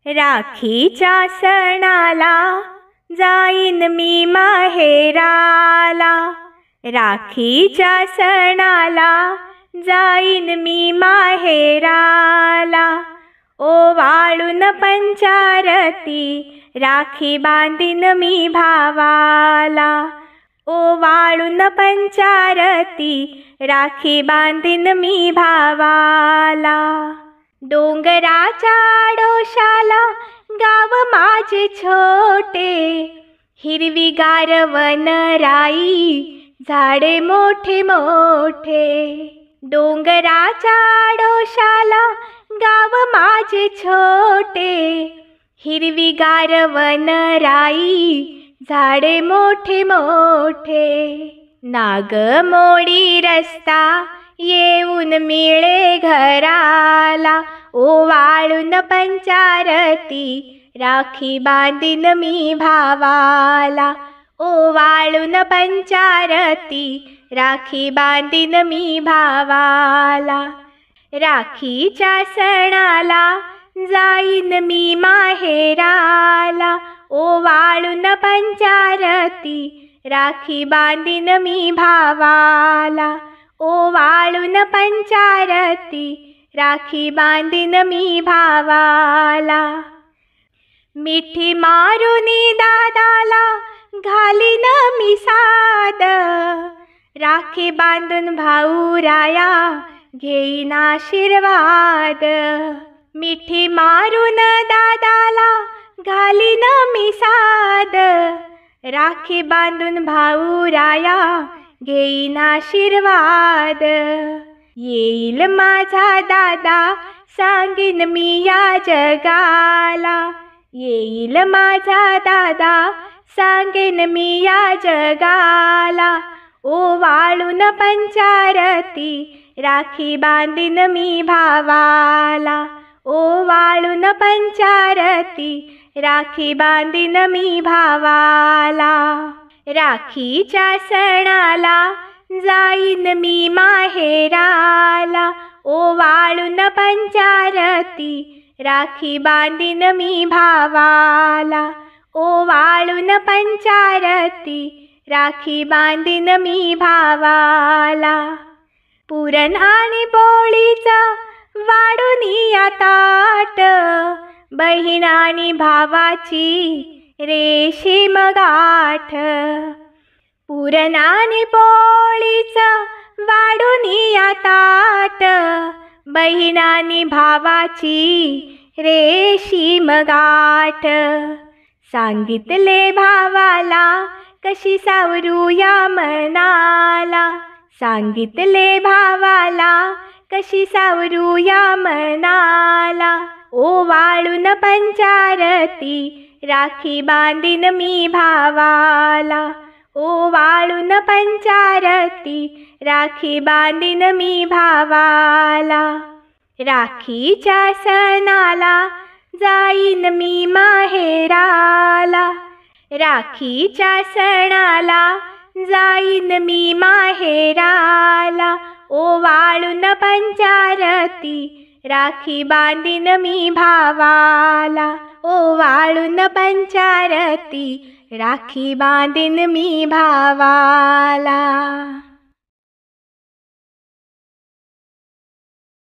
राखीच्या सणाला जाईन मी माहेराला, राखीच्या सणाला जाईन मी माहेराला. ओवाळून पंचारती राखी बांधीन मी भावाला, ओवाळून पंचारती राखी बांधीन मी भावाला. डोंगराच्या डोशाला गाव माझे छोटे, हिरवीगार वनराई झाडे मोठे मोठे. डोंगराच्या डोशाला गाव माझे छोटे, हिरवीगार वनराई झाडे मोठे मोठे. नागमोडी रस्ता येऊन मिळे घराला, ओवाळून पंचारती राखी बांधीन मी भावाला, ओवाळून पंचारती राखी बांधीन मी भावाला. राखीच्या सणाला जाईन मी माहेराला, ओवाळून पंचारती राखी बांधीन मी भावाला, ओवाळून पंचारती राखी बांधीन मी भावाला. मिठी मारुनी दादाला घालीन मी साद, राखी बांधून भाऊ राया घेईन आशीर्वाद. मिठी मारून दादाला घालीन मी साद, राखी बांधून भाऊ राया घेईन आशीर्वाद. येईल माझा दादा सांगीन मी या जगाला, येईल माझा दादा सांगेन मी या जगाला. ओवाळून पंचारती राखी बांधीन मी भावाला, ओवाळून पंचारती राखी बांधीन मी भावाला. राखीच्या सणाला जाईन मी माहेराला, ओवाळून पंचारती राखी बांधीन मी भावाला, ओवाळून पंचारती राखी बांधीन मी भावाला. पुरण आणि पोळीचा वाढूनिया ताट, बहीण आणि भावाची रेशीम गाठ. पुरण आणि पोळीचा वाढूनिया ताट, बहीण आणि भावाची रेशीम गाठ. सांगितले भावाला कशी सावरूया मनाला, सांगितले भावाला कशी सावरूया मनाला. ओवाळून पंचारती राखी बांधीन मी भावाला, ओवाळून पंचारती राखी बांधीन मी भावाला. राखीच्या सणाला जाईन मी माहेराला, राखीच्या सणाला जाईन मी माहेराला. ओवाळून पंचारती राखी बांधीन मी भावाला, ओवाळून पंचारती राखी बांधीन मी भावाला.